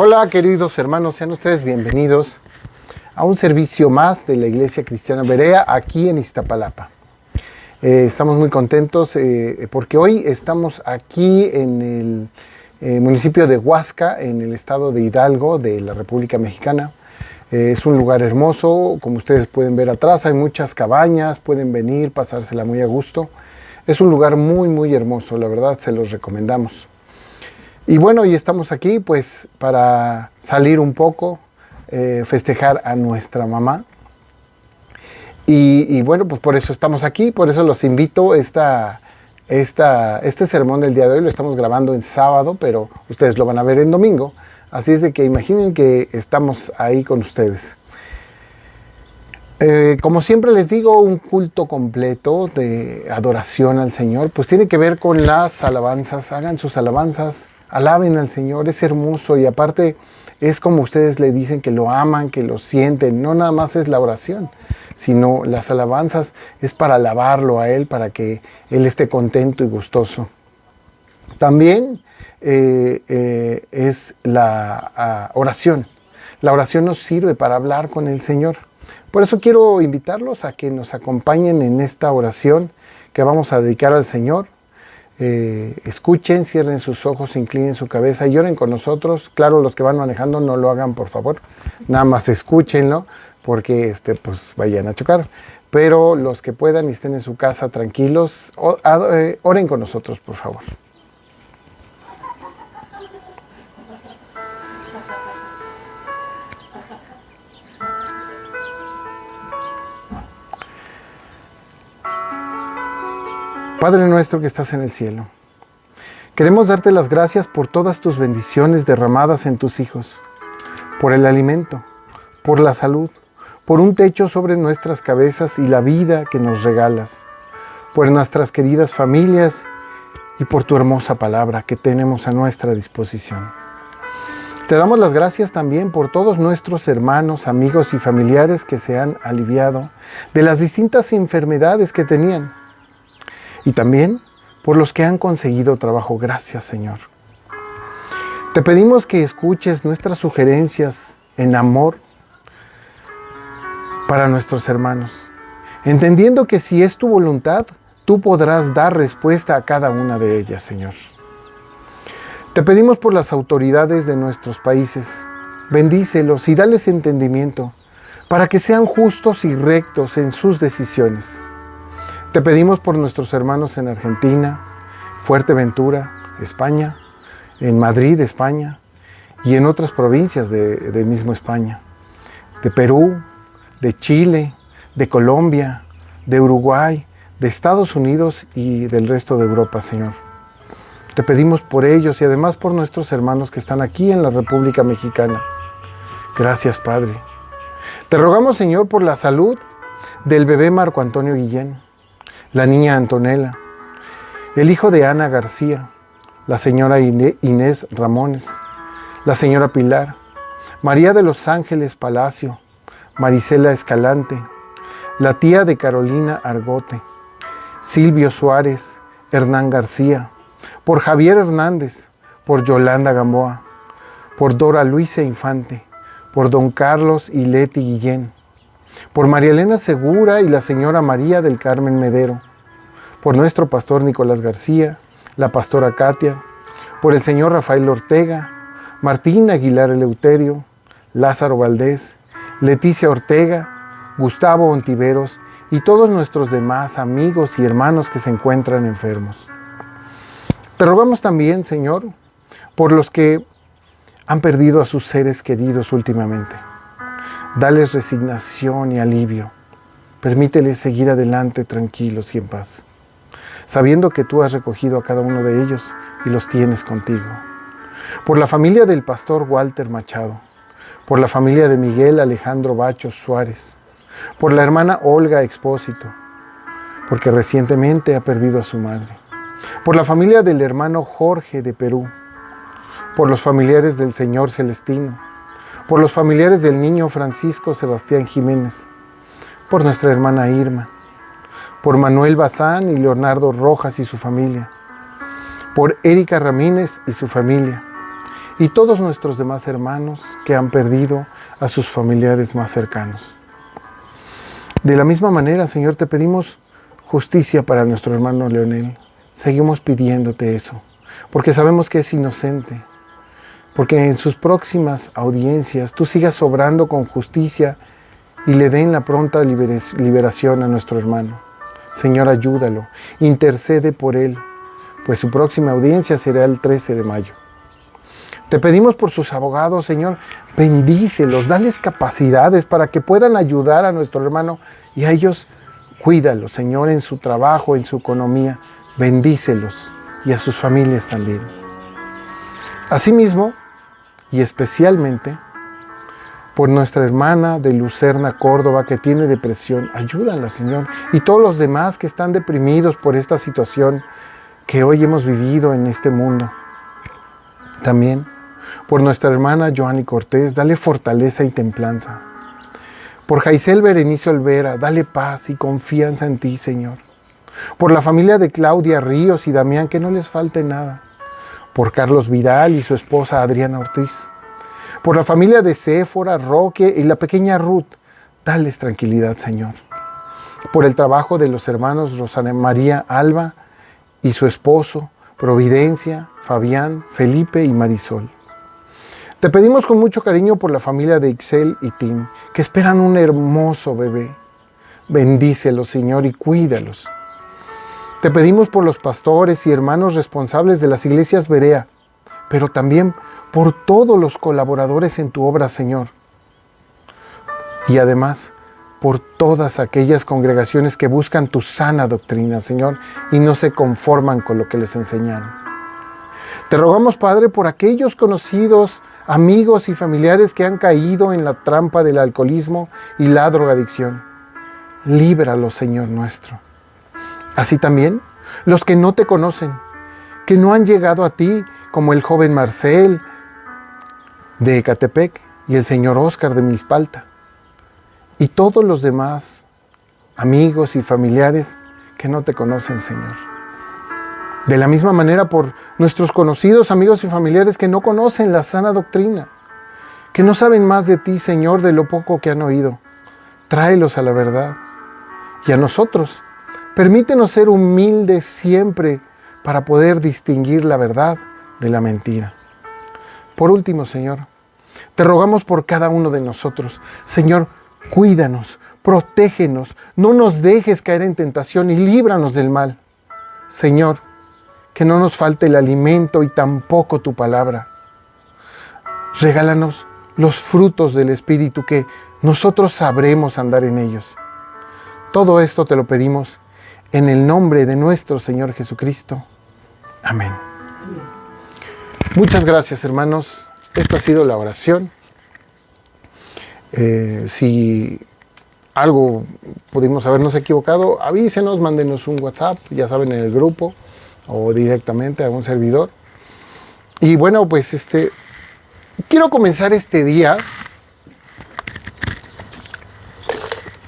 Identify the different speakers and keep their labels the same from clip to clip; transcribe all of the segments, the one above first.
Speaker 1: Hola queridos hermanos, sean ustedes bienvenidos a un servicio más de la Iglesia Cristiana Berea aquí en Iztapalapa. Estamos muy contentos porque hoy estamos aquí en el municipio de Huasca, en el estado de Hidalgo de la República Mexicana. Es un lugar hermoso, como ustedes pueden ver atrás, hay muchas cabañas, pueden venir, pasársela muy a gusto. Es un lugar muy hermoso, la verdad se los recomendamos. Y bueno, hoy estamos aquí pues para salir un poco, festejar a nuestra mamá. Y bueno, pues por eso estamos aquí, por eso los invito. Este sermón del día de hoy lo estamos grabando en sábado, pero ustedes lo van a ver en domingo. Así es de que imaginen que estamos ahí con ustedes. Como siempre les digo, un culto completo de adoración al Señor, pues tiene que ver con las alabanzas. Hagan sus alabanzas, alaben al Señor, es hermoso y aparte es como ustedes le dicen que lo aman, que lo sienten. No nada más es la oración, sino las alabanzas es para alabarlo a Él, para que Él esté contento y gustoso. También es la oración. La oración nos sirve para hablar con el Señor. Por eso quiero invitarlos a que nos acompañen en esta oración que vamos a dedicar al Señor. Escuchen, cierren sus ojos, inclinen su cabeza y oren con nosotros. Claro, los que van manejando no lo hagan, por favor. Nada más escúchenlo porque pues vayan a chocar. Pero los que puedan y estén en su casa tranquilos, oren con nosotros, por favor. Padre nuestro que estás en el cielo, queremos darte las gracias por todas tus bendiciones derramadas en tus hijos, por el alimento, por la salud, por un techo sobre nuestras cabezas y la vida que nos regalas, por nuestras queridas familias y por tu hermosa palabra que tenemos a nuestra disposición. Te damos las gracias también por todos nuestros hermanos, amigos y familiares que se han aliviado de las distintas enfermedades que tenían. Y también por los que han conseguido trabajo. Gracias, Señor. Te pedimos que escuches nuestras sugerencias en amor para nuestros hermanos, entendiendo que si es tu voluntad, tú podrás dar respuesta a cada una de ellas, Señor. Te pedimos por las autoridades de nuestros países. Bendícelos y dales entendimiento para que sean justos y rectos en sus decisiones. Te pedimos por nuestros hermanos en Argentina, Fuerteventura, España, en Madrid, España, y en otras provincias de mismo España, de Perú, de Chile, de Colombia, de Uruguay, de Estados Unidos y del resto de Europa, Señor. Te pedimos por ellos y además por nuestros hermanos que están aquí en la República Mexicana. Gracias, Padre. Te rogamos, Señor, por la salud del bebé Marco Antonio Guillén, la niña Antonella, el hijo de Ana García, la señora Inés Ramones, la señora Pilar, María de los Ángeles Palacio, Marisela Escalante, la tía de Carolina Argote, Silvio Suárez, Hernán García, por Javier Hernández, por Yolanda Gamboa, por Dora Luisa Infante, por don Carlos y Leti Guillén, por María Elena Segura y la señora María del Carmen Medero, por nuestro pastor Nicolás García, la pastora Katia, por el señor Rafael Ortega, Martín Aguilar Eleuterio, Lázaro Valdés, Leticia Ortega, Gustavo Ontiveros y todos nuestros demás amigos y hermanos que se encuentran enfermos. Te rogamos también, Señor, por los que han perdido a sus seres queridos últimamente. Dales resignación y alivio. Permíteles seguir adelante tranquilos y en paz, sabiendo que tú has recogido a cada uno de ellos y los tienes contigo. Por la familia del pastor Walter Machado, por la familia de Miguel Alejandro Bachos Suárez, por la hermana Olga Expósito, porque recientemente ha perdido a su madre, por la familia del hermano Jorge de Perú, por los familiares del señor Celestino, por los familiares del niño Francisco Sebastián Jiménez, por nuestra hermana Irma, por Manuel Bazán y Leonardo Rojas y su familia, por Erika Ramírez y su familia, y todos nuestros demás hermanos que han perdido a sus familiares más cercanos. De la misma manera, Señor, te pedimos justicia para nuestro hermano Leonel. Seguimos pidiéndote eso, porque sabemos que es inocente, porque en sus próximas audiencias tú sigas obrando con justicia y le den la pronta liberación a nuestro hermano. Señor, ayúdalo, intercede por él, pues su próxima audiencia será el 13 de mayo. Te pedimos por sus abogados, Señor, bendícelos, dales capacidades para que puedan ayudar a nuestro hermano y a ellos cuídalos, Señor, en su trabajo, en su economía, bendícelos y a sus familias también. Asimismo, y especialmente, por nuestra hermana de Lucerna, Córdoba, que tiene depresión, ayúdala, Señor, y todos los demás que están deprimidos por esta situación que hoy hemos vivido en este mundo. También, por nuestra hermana Joanny Cortés, dale fortaleza y templanza. Por Jaisel Berenice Olvera, dale paz y confianza en ti, Señor. Por la familia de Claudia Ríos y Damián, que no les falte nada. Por Carlos Vidal y su esposa Adriana Ortiz. Por la familia de Séfora, Roque y la pequeña Ruth, dales tranquilidad, Señor. Por el trabajo de los hermanos Rosana María Alba y su esposo, Providencia, Fabián, Felipe y Marisol. Te pedimos con mucho cariño por la familia de Ixel y Tim, que esperan un hermoso bebé. Bendícelos, Señor, y cuídalos. Te pedimos por los pastores y hermanos responsables de las iglesias Berea, pero también por todos los colaboradores en tu obra, Señor. Y además, por todas aquellas congregaciones que buscan tu sana doctrina, Señor, y no se conforman con lo que les enseñaron. Te rogamos, Padre, por aquellos conocidos, amigos y familiares que han caído en la trampa del alcoholismo y la drogadicción. Líbralos, Señor nuestro. Así también, los que no te conocen, que no han llegado a ti, como el joven Marcel de Ecatepec y el señor Óscar de Milpalta, y todos los demás amigos y familiares que no te conocen, Señor. De la misma manera por nuestros conocidos amigos y familiares que no conocen la sana doctrina, que no saben más de ti, Señor, de lo poco que han oído. Tráelos a la verdad. Y a nosotros, permítenos ser humildes siempre para poder distinguir la verdad de la mentira. Por último, Señor, te rogamos por cada uno de nosotros. Señor, cuídanos, protégenos, no nos dejes caer en tentación y líbranos del mal. Señor, que no nos falte el alimento y tampoco tu palabra. Regálanos los frutos del Espíritu, que nosotros sabremos andar en ellos. Todo esto te lo pedimos en el nombre de nuestro Señor Jesucristo. Amén. Muchas gracias, hermanos. Esto ha sido la oración. Si algo pudimos habernos equivocado, avísenos, mándenos un WhatsApp, ya saben, en el grupo o directamente a un servidor. Y bueno, pues quiero comenzar este día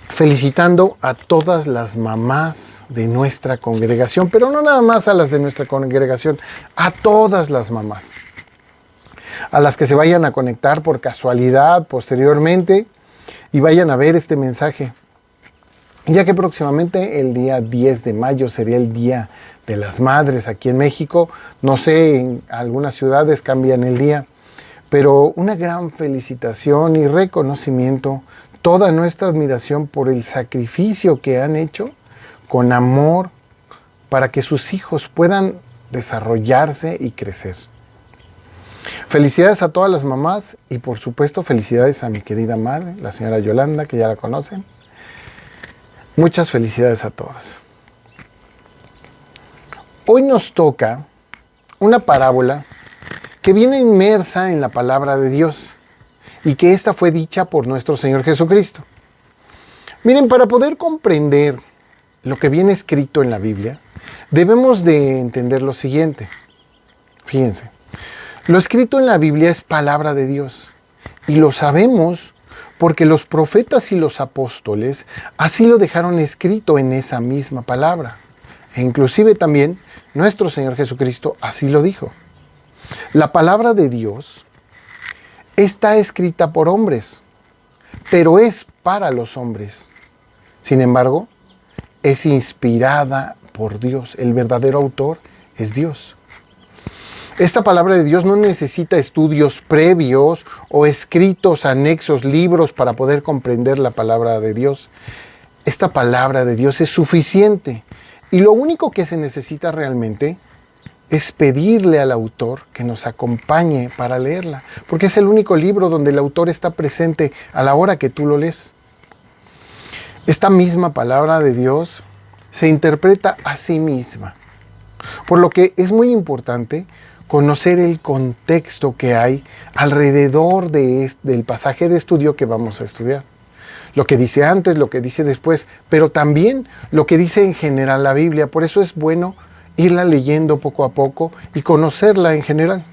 Speaker 1: felicitando a todas las mamás de nuestra congregación, pero no nada más a las de nuestra congregación, a todas las mamás. A las que se vayan a conectar por casualidad posteriormente y vayan a ver este mensaje, ya que próximamente el día 10 de mayo sería el Día de las Madres aquí en México. No sé, en algunas ciudades cambian el día, pero una gran felicitación y reconocimiento, toda nuestra admiración por el sacrificio que han hecho con amor para que sus hijos puedan desarrollarse y crecer. Felicidades a todas las mamás y por supuesto felicidades a mi querida madre, la señora Yolanda, que ya la conocen. Muchas felicidades a todas. Hoy nos toca una parábola que viene inmersa en la palabra de Dios y que esta fue dicha por nuestro Señor Jesucristo. Miren, para poder comprender lo que viene escrito en la Biblia, debemos de entender lo siguiente. Fíjense. Lo escrito en la Biblia es palabra de Dios y lo sabemos porque los profetas y los apóstoles así lo dejaron escrito en esa misma palabra. E inclusive también nuestro Señor Jesucristo así lo dijo. La palabra de Dios está escrita por hombres, pero es para los hombres. Sin embargo, es inspirada por Dios. El verdadero autor es Dios. Esta palabra de Dios no necesita estudios previos o escritos anexos, libros para poder comprender la palabra de Dios. Esta palabra de Dios es suficiente y lo único que se necesita realmente es pedirle al autor que nos acompañe para leerla, porque es el único libro donde el autor está presente a la hora que tú lo lees. Esta misma palabra de Dios se interpreta a sí misma, por lo que es muy importante conocer el contexto que hay alrededor del pasaje de estudio que vamos a estudiar. Lo que dice antes, lo que dice después, pero también lo que dice en general la Biblia. Por eso es bueno irla leyendo poco a poco y conocerla en general.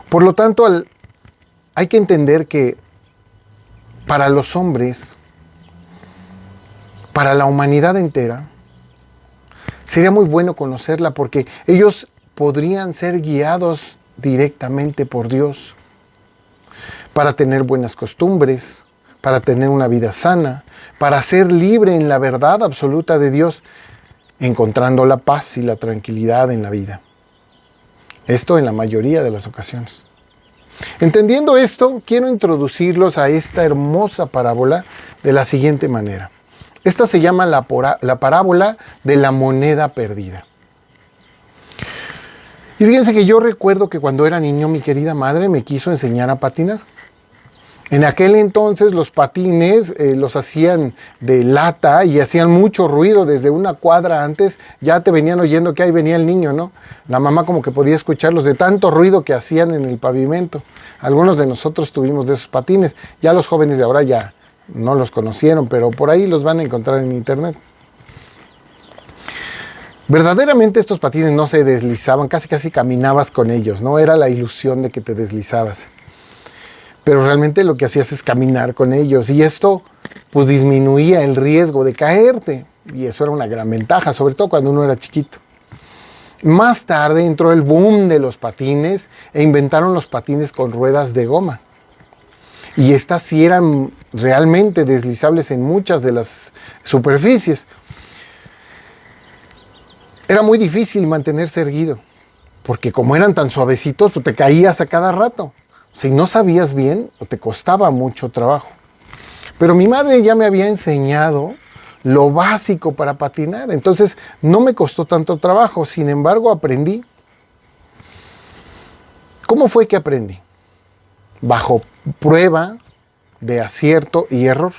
Speaker 1: Por lo tanto, hay que entender que para los hombres, para la humanidad entera, sería muy bueno conocerla porque ellos podrían ser guiados directamente por Dios para tener buenas costumbres, para tener una vida sana, para ser libre en la verdad absoluta de Dios, encontrando la paz y la tranquilidad en la vida. Esto en la mayoría de las ocasiones. Entendiendo esto, quiero introducirlos a esta hermosa parábola de la siguiente manera. Esta se llama la parábola de la moneda perdida. Y fíjense que yo recuerdo que cuando era niño mi querida madre me quiso enseñar a patinar. En aquel entonces los patines los hacían de lata y hacían mucho ruido. Desde una cuadra antes ya te venían oyendo que ahí venía el niño, ¿no? La mamá como que podía escucharlos de tanto ruido que hacían en el pavimento. Algunos de nosotros tuvimos de esos patines. Ya los jóvenes de ahora ya no los conocieron, pero por ahí los van a encontrar en internet. Verdaderamente estos patines no se deslizaban, casi caminabas con ellos, ¿no? Era la ilusión de que te deslizabas. Pero realmente lo que hacías es caminar con ellos y esto pues disminuía el riesgo de caerte y eso era una gran ventaja, sobre todo cuando uno era chiquito. Más tarde entró el boom de los patines e inventaron los patines con ruedas de goma. Y estas sí eran realmente deslizables en muchas de las superficies. Era muy difícil mantenerse erguido, porque como eran tan suavecitos, pues te caías a cada rato. Si no sabías bien, te costaba mucho trabajo. Pero mi madre ya me había enseñado lo básico para patinar, entonces no me costó tanto trabajo, sin embargo aprendí. ¿Cómo fue que aprendí? Bajo prueba de acierto y error.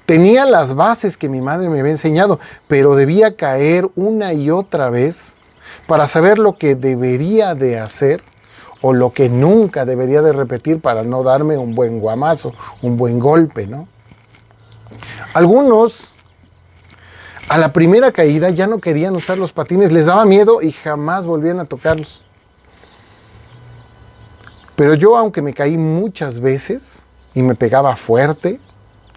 Speaker 1: Tenía las bases que mi madre me había enseñado, pero debía caer una y otra vez para saber lo que debería de hacer o lo que nunca debería de repetir para no darme un buen guamazo, un buen golpe, ¿no? Algunos, a la primera caída ya no querían usar los patines, les daba miedo y jamás volvían a tocarlos. Pero yo, aunque me caí muchas veces y me pegaba fuerte,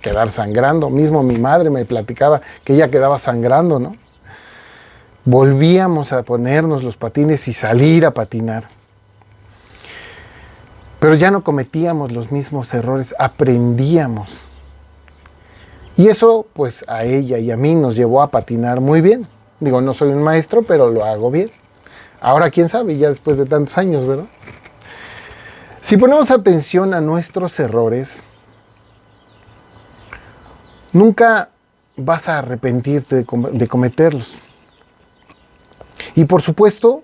Speaker 1: quedar sangrando, mismo mi madre me platicaba que ella quedaba sangrando, ¿no? Volvíamos a ponernos los patines y salir a patinar. Pero ya no cometíamos los mismos errores, aprendíamos. Y eso, pues, a ella y a mí nos llevó a patinar muy bien. Digo, no soy un maestro, pero lo hago bien. Ahora, quién sabe, ya después de tantos años, ¿verdad? Si ponemos atención a nuestros errores, nunca vas a arrepentirte de cometerlos. Y por supuesto,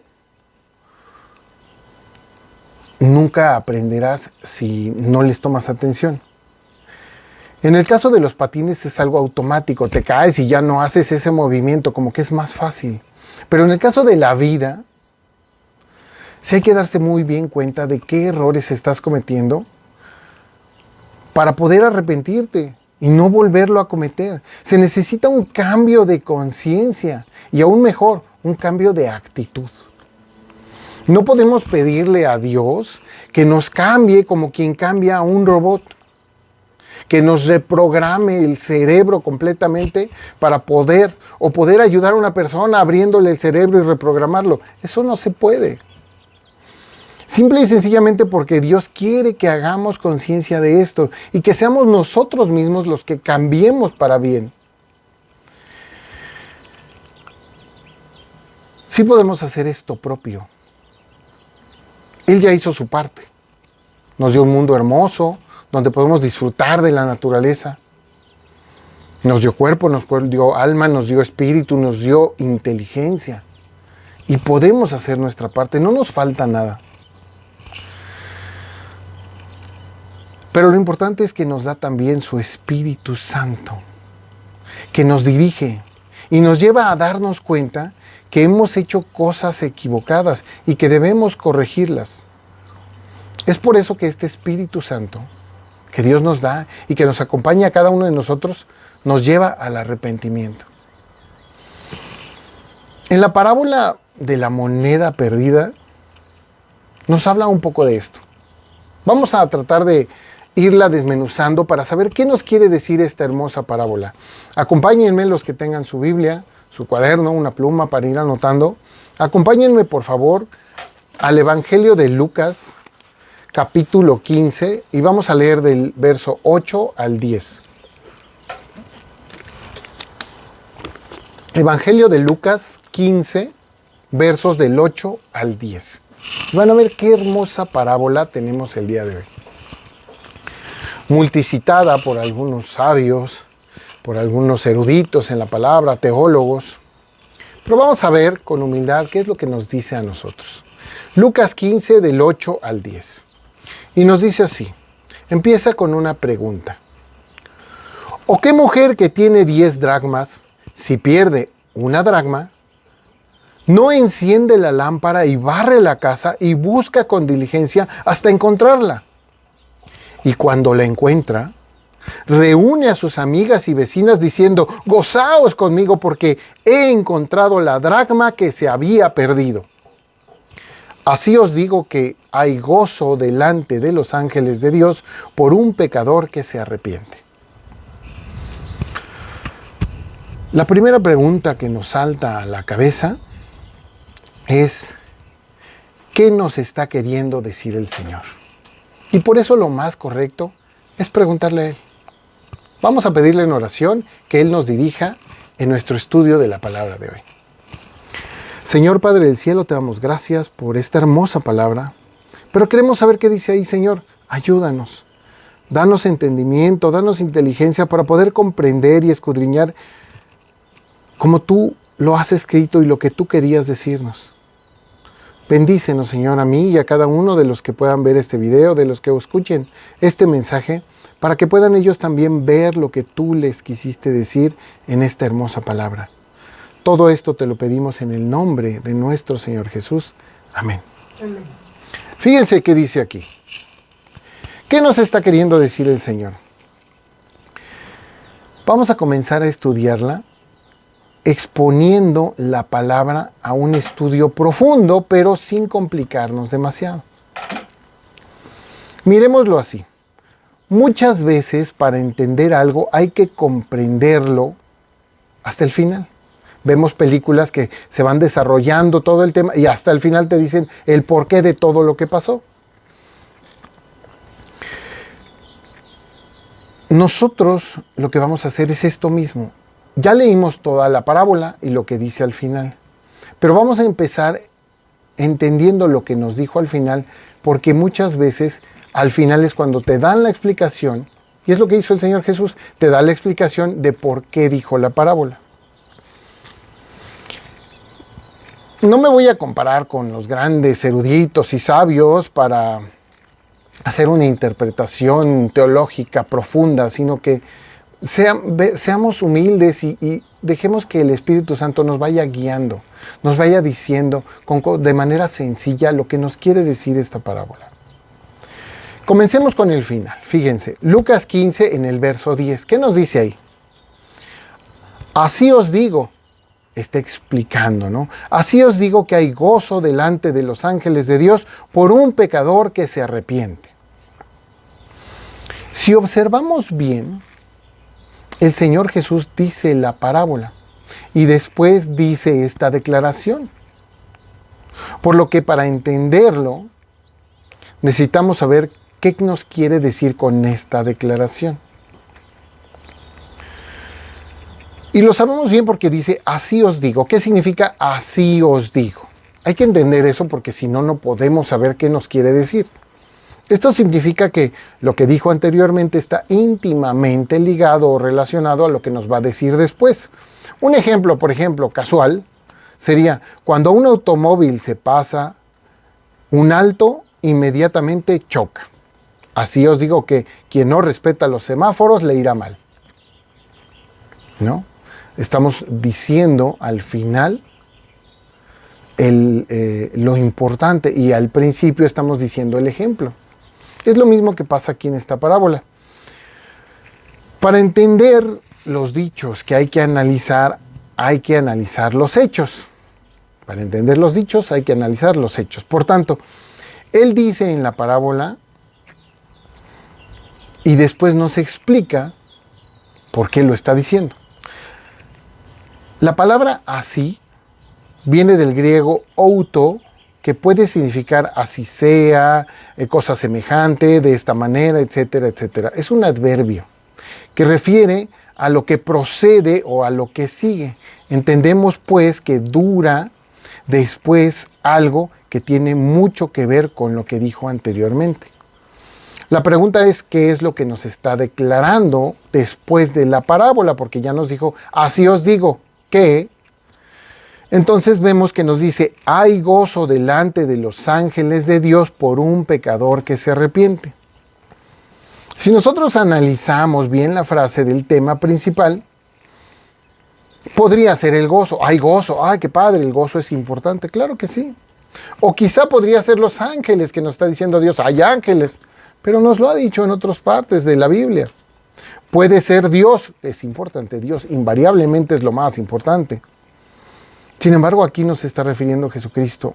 Speaker 1: nunca aprenderás si no les tomas atención. En el caso de los patines es algo automático, te caes y ya no haces ese movimiento, como que es más fácil. Pero en el caso de la vida, sí hay que darse muy bien cuenta de qué errores estás cometiendo para poder arrepentirte y no volverlo a cometer. Se necesita un cambio de conciencia y aún mejor, un cambio de actitud. No podemos pedirle a Dios que nos cambie como quien cambia a un robot. que nos reprograme el cerebro completamente para poder ayudar a una persona abriéndole el cerebro y reprogramarlo. Eso no se puede. Simple y sencillamente porque Dios quiere que hagamos conciencia de esto y que seamos nosotros mismos los que cambiemos para bien. Sí podemos hacer esto propio. Él ya hizo su parte. Nos dio un mundo hermoso, donde podemos disfrutar de la naturaleza. Nos dio cuerpo, nos dio alma, nos dio espíritu, nos dio inteligencia. Y podemos hacer nuestra parte, no nos falta nada. Pero lo importante es que nos da también su Espíritu Santo, que nos dirige y nos lleva a darnos cuenta que hemos hecho cosas equivocadas y que debemos corregirlas. Es por eso que este Espíritu Santo que Dios nos da y que nos acompaña a cada uno de nosotros, nos lleva al arrepentimiento. En la parábola de la moneda perdida, nos habla un poco de esto. Vamos a tratar de irla desmenuzando para saber qué nos quiere decir esta hermosa parábola. Acompáñenme los que tengan su Biblia, su cuaderno, una pluma para ir anotando. Acompáñenme, por favor, al Evangelio de Lucas, capítulo 15, y vamos a leer del verso 8 al 10. Evangelio de Lucas 15, versos del 8 al 10. Van a ver qué hermosa parábola tenemos el día de hoy. Multicitada por algunos sabios, por algunos eruditos en la palabra, teólogos. Pero vamos a ver con humildad qué es lo que nos dice a nosotros. Lucas 15, del 8 al 10. Y nos dice así, empieza con una pregunta. ¿O qué mujer que tiene 10 dracmas, si pierde una dracma, no enciende la lámpara y barre la casa y busca con diligencia hasta encontrarla? Y cuando la encuentra, reúne a sus amigas y vecinas diciendo, gozaos conmigo porque he encontrado la dracma que se había perdido. Así os digo que hay gozo delante de los ángeles de Dios por un pecador que se arrepiente. La primera pregunta que nos salta a la cabeza es, ¿qué nos está queriendo decir el Señor? Y por eso lo más correcto es preguntarle a Él. Vamos a pedirle en oración que Él nos dirija en nuestro estudio de la palabra de hoy. Señor Padre del Cielo, te damos gracias por esta hermosa palabra, pero queremos saber qué dice ahí, Señor. Ayúdanos, danos entendimiento, danos inteligencia para poder comprender y escudriñar como tú lo has escrito y lo que tú querías decirnos. Bendícenos, Señor, a mí y a cada uno de los que puedan ver este video, de los que escuchen este mensaje, para que puedan ellos también ver lo que tú les quisiste decir en esta hermosa palabra. Todo esto te lo pedimos en el nombre de nuestro Señor Jesús. Amén. Amén. Fíjense qué dice aquí. ¿Qué nos está queriendo decir el Señor? Vamos a comenzar a estudiarla exponiendo la palabra a un estudio profundo, pero sin complicarnos demasiado. Miremoslo así. Muchas veces para entender algo hay que comprenderlo hasta el final. Vemos películas que se van desarrollando todo el tema y hasta el final te dicen el porqué de todo lo que pasó. Nosotros lo que vamos a hacer es esto mismo. Ya leímos toda la parábola y lo que dice al final. Pero vamos a empezar entendiendo lo que nos dijo al final, porque muchas veces al final es cuando te dan la explicación, y es lo que hizo el Señor Jesús, te da la explicación de por qué dijo la parábola. No me voy a comparar con los grandes eruditos y sabios para hacer una interpretación teológica profunda, sino que seamos humildes y dejemos que el Espíritu Santo nos vaya guiando, nos vaya diciendo de manera sencilla lo que nos quiere decir esta parábola. Comencemos con el final. Fíjense, Lucas 15 en el verso 10. ¿Qué nos dice ahí? Así os digo, está explicando, ¿no? Así os digo que hay gozo delante de los ángeles de Dios por un pecador que se arrepiente. Si observamos bien, el Señor Jesús dice la parábola y después dice esta declaración. Por lo que para entenderlo, necesitamos saber qué nos quiere decir con esta declaración. Y lo sabemos bien porque dice, así os digo. ¿Qué significa así os digo? Hay que entender eso porque si no, no podemos saber qué nos quiere decir. Esto significa que lo que dijo anteriormente está íntimamente ligado o relacionado a lo que nos va a decir después. Un ejemplo, por ejemplo, casual, sería cuando un automóvil se pasa un alto, inmediatamente choca. Así os digo que quien no respeta los semáforos le irá mal. ¿No? Estamos diciendo al final lo importante y al principio estamos diciendo el ejemplo. Es lo mismo que pasa aquí en esta parábola. Para entender los dichos que hay que analizar los hechos. Para entender los dichos hay que analizar los hechos. Por tanto, él dice en la parábola y después nos explica por qué lo está diciendo. La palabra así viene del griego outo, que puede significar así sea, cosa semejante, de esta manera, etcétera, etcétera. Es un adverbio que refiere a lo que procede o a lo que sigue. Entendemos pues que dura después algo que tiene mucho que ver con lo que dijo anteriormente. La pregunta es, ¿qué es lo que nos está declarando después de la parábola? Porque ya nos dijo, así os digo, que... Entonces vemos que nos dice, hay gozo delante de los ángeles de Dios por un pecador que se arrepiente. Si nosotros analizamos bien la frase del tema principal, podría ser el gozo. Hay gozo, ¡ay, qué padre! El gozo es importante, claro que sí. O quizá podría ser los ángeles que nos está diciendo Dios, hay ángeles, pero nos lo ha dicho en otras partes de la Biblia. Puede ser Dios, es importante, Dios invariablemente es lo más importante. Sin embargo, aquí nos está refiriendo Jesucristo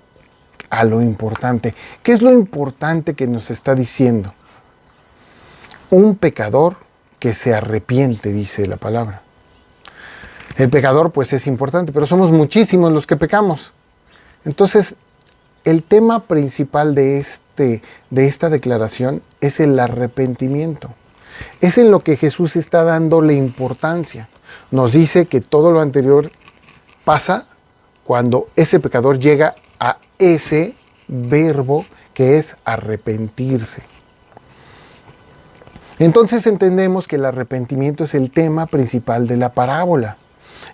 Speaker 1: a lo importante. ¿Qué es lo importante que nos está diciendo? Un pecador que se arrepiente, dice la palabra. El pecador, pues, es importante, pero somos muchísimos los que pecamos. Entonces, el tema principal de esta declaración es el arrepentimiento. Es en lo que Jesús está dándole importancia. Nos dice que todo lo anterior pasa cuando ese pecador llega a ese verbo que es arrepentirse. Entonces entendemos que el arrepentimiento es el tema principal de la parábola,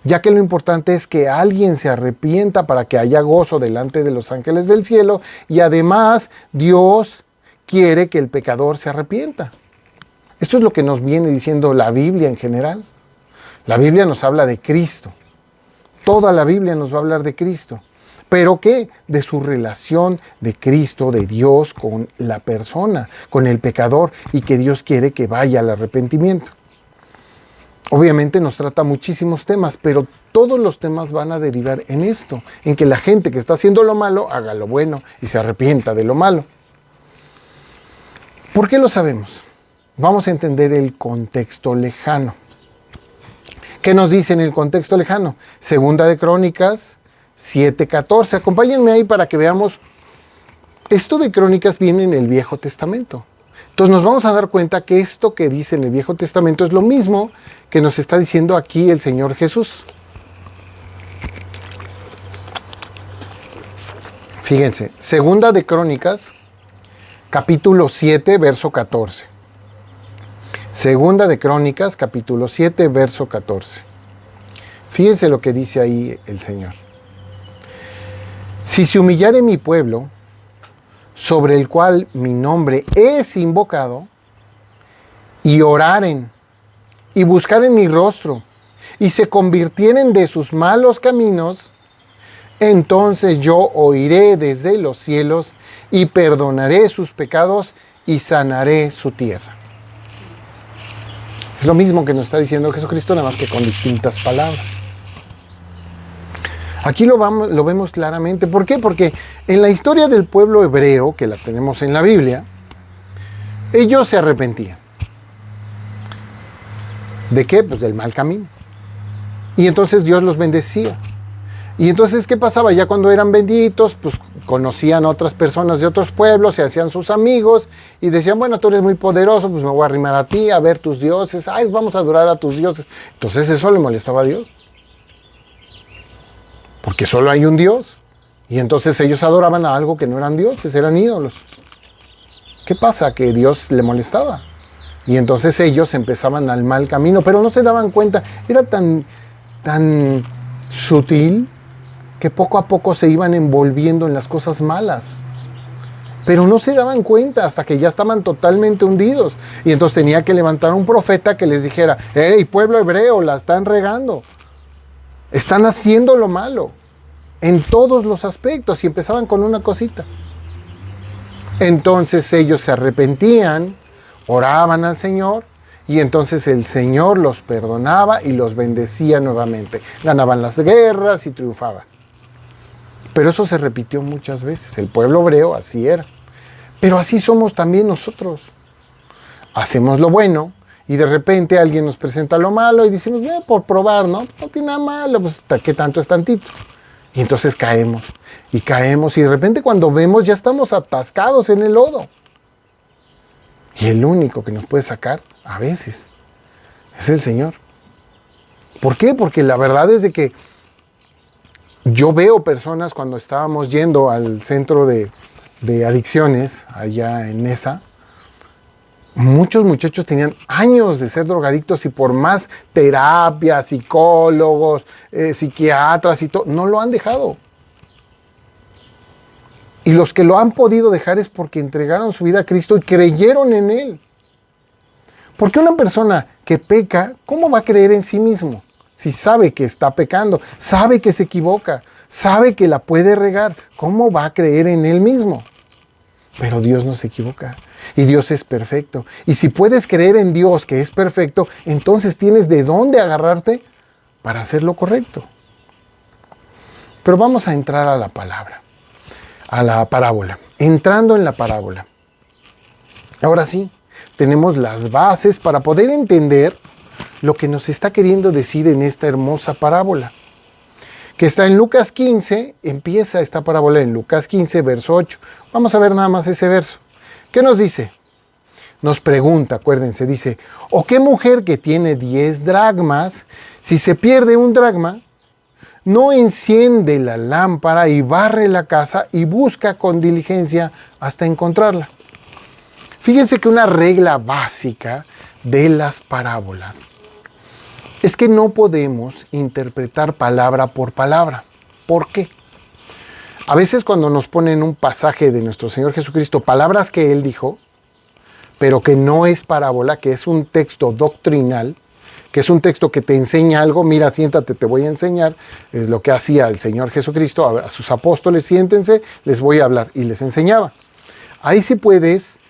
Speaker 1: ya que lo importante es que alguien se arrepienta para que haya gozo delante de los ángeles del cielo y además Dios quiere que el pecador se arrepienta. Esto es lo que nos viene diciendo la Biblia en general. La Biblia nos habla de Cristo. Toda la Biblia nos va a hablar de Cristo. ¿Pero qué? De su relación de Cristo, de Dios con la persona, con el pecador, y que Dios quiere que vaya al arrepentimiento. Obviamente nos trata muchísimos temas, pero todos los temas van a derivar en esto, en que la gente que está haciendo lo malo haga lo bueno y se arrepienta de lo malo. ¿Por qué lo sabemos? Vamos a entender el contexto lejano. ¿Qué nos dice en el contexto lejano? Segunda de Crónicas 7:14. Acompáñenme ahí para que veamos. Esto de Crónicas viene en el Viejo Testamento. Entonces nos vamos a dar cuenta que esto que dice en el Viejo Testamento es lo mismo que nos está diciendo aquí el Señor Jesús. Fíjense, Segunda de Crónicas, capítulo 7, verso 14. Segunda de Crónicas, capítulo 7, verso 14. Fíjense lo que dice ahí el Señor. Si se humillare mi pueblo, sobre el cual mi nombre es invocado, y oraren, y buscaren mi rostro, y se convirtieren de sus malos caminos, entonces yo oiré desde los cielos, y perdonaré sus pecados, y sanaré su tierra. Es lo mismo que nos está diciendo Jesucristo, nada más que con distintas palabras. Aquí lo vemos claramente. ¿Por qué? Porque en la historia del pueblo hebreo, que la tenemos en la Biblia, ellos se arrepentían. ¿De qué? Pues del mal camino. Y entonces Dios los bendecía. Y entonces, ¿qué pasaba? Ya cuando eran benditos, pues conocían a otras personas de otros pueblos, se hacían sus amigos y decían, bueno, tú eres muy poderoso, pues me voy a arrimar a ti, a ver tus dioses, ay, vamos a adorar a tus dioses. Entonces eso le molestaba a Dios. Porque solo hay un Dios. Y entonces ellos adoraban a algo que no eran dioses, eran ídolos. ¿Qué pasa? Que Dios le molestaba. Y entonces ellos empezaban al mal camino, pero no se daban cuenta. Era tan sutil que poco a poco se iban envolviendo en las cosas malas. Pero no se daban cuenta hasta que ya estaban totalmente hundidos. Y entonces tenía que levantar un profeta que les dijera, hey, pueblo hebreo, la están regando. Están haciendo lo malo en todos los aspectos. Y empezaban con una cosita. Entonces ellos se arrepentían, oraban al Señor, y entonces el Señor los perdonaba y los bendecía nuevamente. Ganaban las guerras y triunfaban. Pero eso se repitió muchas veces. El pueblo hebreo así era. Pero así somos también nosotros. Hacemos lo bueno y de repente alguien nos presenta lo malo y decimos, por probar, ¿no? No tiene nada malo, pues ¿qué tanto es tantito? Y entonces caemos y de repente cuando vemos ya estamos atascados en el lodo. Y el único que nos puede sacar a veces es el Señor. ¿Por qué? Porque la verdad es de que yo veo personas cuando estábamos yendo al centro de adicciones allá en Nesa, muchos muchachos tenían años de ser drogadictos y por más terapias, psicólogos, psiquiatras y todo, no lo han dejado. Y los que lo han podido dejar es porque entregaron su vida a Cristo y creyeron en Él. Porque una persona que peca, ¿cómo va a creer en sí mismo? Si sabe que está pecando, sabe que se equivoca, sabe que la puede regar, ¿cómo va a creer en él mismo? Pero Dios no se equivoca y Dios es perfecto. Y si puedes creer en Dios que es perfecto, entonces tienes de dónde agarrarte para hacer lo correcto. Pero vamos a entrar a la palabra, a la parábola. Entrando en la parábola. Ahora sí, tenemos las bases para poder entender lo que nos está queriendo decir en esta hermosa parábola. Que está en Lucas 15, empieza esta parábola en Lucas 15, verso 8. Vamos a ver nada más ese verso. ¿Qué nos dice? Nos pregunta, acuérdense, dice, ¿o qué mujer que tiene 10 dracmas, si se pierde un dracma, no enciende la lámpara y barre la casa y busca con diligencia hasta encontrarla? Fíjense que una regla básica de las parábolas es que no podemos interpretar palabra por palabra. ¿Por qué? A veces cuando nos ponen un pasaje de nuestro Señor Jesucristo, palabras que Él dijo, pero que no es parábola, que es un texto doctrinal, que es un texto que te enseña algo, mira, siéntate, te voy a enseñar, es lo que hacía el Señor Jesucristo, a sus apóstoles, siéntense, les voy a hablar, y les enseñaba. Ahí sí puedes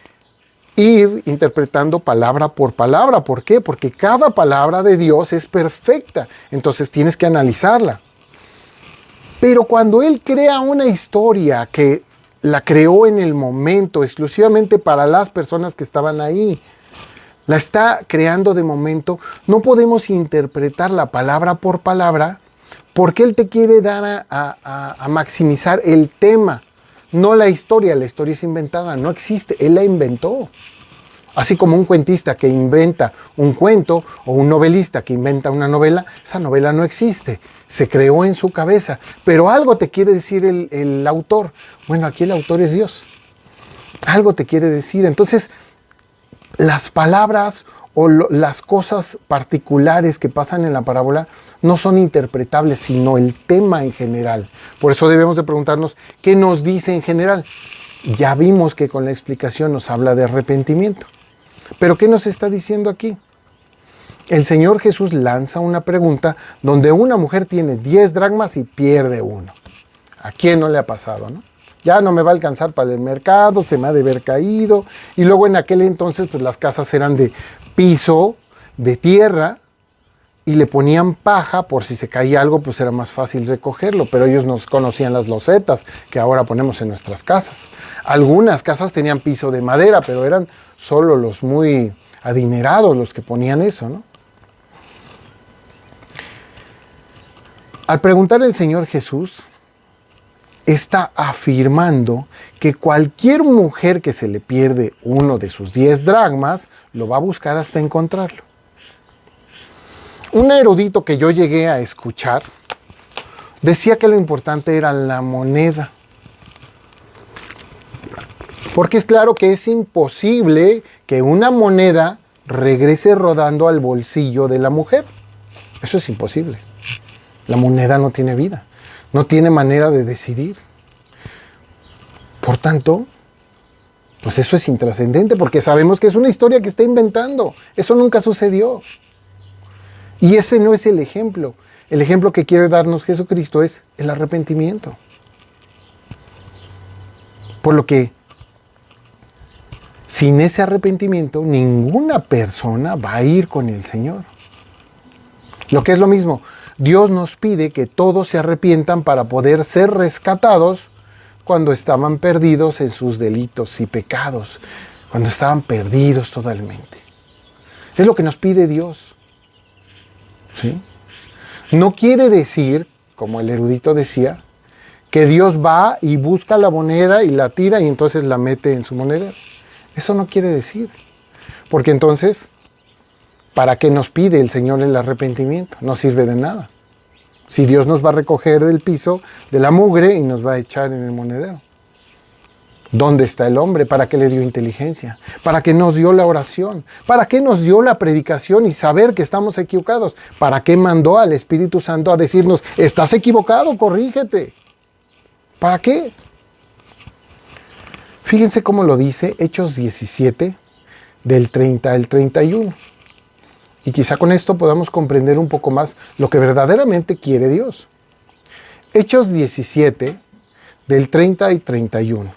Speaker 1: ir interpretando palabra por palabra. ¿Por qué? Porque cada palabra de Dios es perfecta. Entonces tienes que analizarla. Pero cuando Él crea una historia que la creó en el momento, exclusivamente para las personas que estaban ahí, la está creando de momento, no podemos interpretar la palabra por palabra porque Él te quiere dar a maximizar el tema. No la historia es inventada, no existe, Él la inventó. Así como un cuentista que inventa un cuento o un novelista que inventa una novela, esa novela no existe, se creó en su cabeza. Pero algo te quiere decir el autor. Bueno, aquí el autor es Dios. Algo te quiere decir. Entonces, las palabras o las cosas particulares que pasan en la parábola no son interpretables, sino el tema en general. Por eso debemos de preguntarnos, ¿qué nos dice en general? Ya vimos que con la explicación nos habla de arrepentimiento. ¿Pero qué nos está diciendo aquí? El Señor Jesús lanza una pregunta donde una mujer tiene 10 dracmas y pierde uno. ¿A quién no le ha pasado, no? Ya no me va a alcanzar para el mercado, se me ha de haber caído. Y luego en aquel entonces pues las casas eran de piso, de tierra, y le ponían paja por si se caía algo, pues era más fácil recogerlo. Pero ellos no conocían las losetas que ahora ponemos en nuestras casas. Algunas casas tenían piso de madera, pero eran solo los muy adinerados los que ponían eso, ¿no? Al preguntar el Señor Jesús, está afirmando que cualquier mujer que se le pierde uno de sus 10 dracmas, lo va a buscar hasta encontrarlo. Un erudito que yo llegué a escuchar decía que lo importante era la moneda. Porque es claro que es imposible que una moneda regrese rodando al bolsillo de la mujer. Eso es imposible. La moneda no tiene vida, no tiene manera de decidir. Por tanto, pues eso es intrascendente, porque sabemos que es una historia que está inventando. Eso nunca sucedió. Y ese no es el ejemplo. El ejemplo que quiere darnos Jesucristo es el arrepentimiento. Por lo que, sin ese arrepentimiento, ninguna persona va a ir con el Señor. Lo que es lo mismo, Dios nos pide que todos se arrepientan para poder ser rescatados cuando estaban perdidos en sus delitos y pecados, cuando estaban perdidos totalmente. Es lo que nos pide Dios. ¿Sí? No quiere decir, como el erudito decía, que Dios va y busca la moneda y la tira y entonces la mete en su monedero. Eso no quiere decir. Porque entonces, ¿para qué nos pide el Señor el arrepentimiento? No sirve de nada. Si Dios nos va a recoger del piso de la mugre y nos va a echar en el monedero. ¿Dónde está el hombre? ¿Para qué le dio inteligencia? ¿Para qué nos dio la oración? ¿Para qué nos dio la predicación y saber que estamos equivocados? ¿Para qué mandó al Espíritu Santo a decirnos, estás equivocado, corrígete? ¿Para qué? Fíjense cómo lo dice Hechos 17, del 30 al 31. Y quizá con esto podamos comprender un poco más lo que verdaderamente quiere Dios. Hechos 17, del 30 y 31.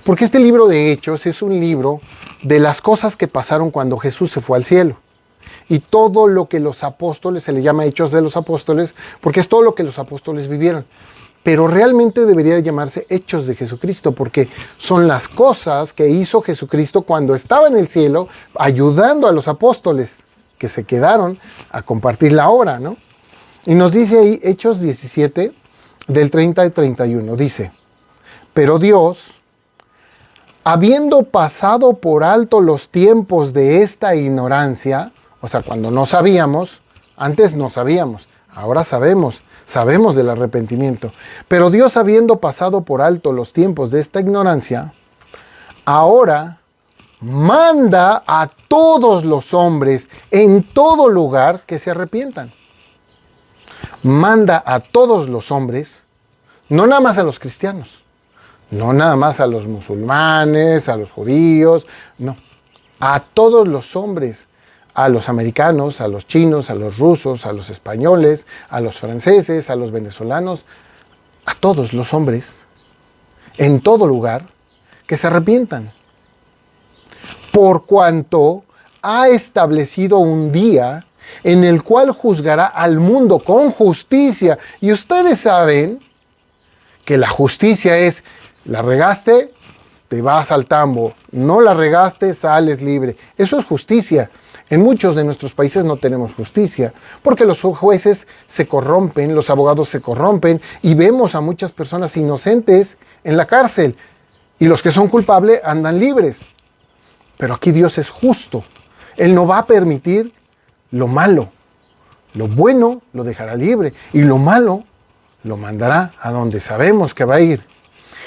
Speaker 1: Porque este libro de Hechos es un libro de las cosas que pasaron cuando Jesús se fue al cielo. Y todo lo que los apóstoles, se le llama Hechos de los Apóstoles, porque es todo lo que los apóstoles vivieron. Pero realmente debería llamarse Hechos de Jesucristo, porque son las cosas que hizo Jesucristo cuando estaba en el cielo, ayudando a los apóstoles que se quedaron a compartir la obra, ¿no? Y nos dice ahí, Hechos 17, del 30 al 31, dice, pero Dios, habiendo pasado por alto los tiempos de esta ignorancia, o sea, cuando no sabíamos, antes no sabíamos, ahora sabemos del arrepentimiento. Pero Dios, habiendo pasado por alto los tiempos de esta ignorancia, ahora manda a todos los hombres en todo lugar que se arrepientan. Manda a todos los hombres, no nada más a los cristianos, no nada más a los musulmanes, a los judíos, no, a todos los hombres, a los americanos, a los chinos, a los rusos, a los españoles, a los franceses, a los venezolanos, a todos los hombres, en todo lugar, que se arrepientan. Por cuanto ha establecido un día en el cual juzgará al mundo con justicia. Y ustedes saben que la justicia es, la regaste, te vas al tambo, no la regaste, sales libre. Eso es justicia. En muchos de nuestros países no tenemos justicia, porque los jueces se corrompen, los abogados se corrompen, y vemos a muchas personas inocentes en la cárcel, y los que son culpables andan libres. Pero aquí Dios es justo. Él no va a permitir lo malo. Lo bueno lo dejará libre, y lo malo lo mandará a donde sabemos que va a ir.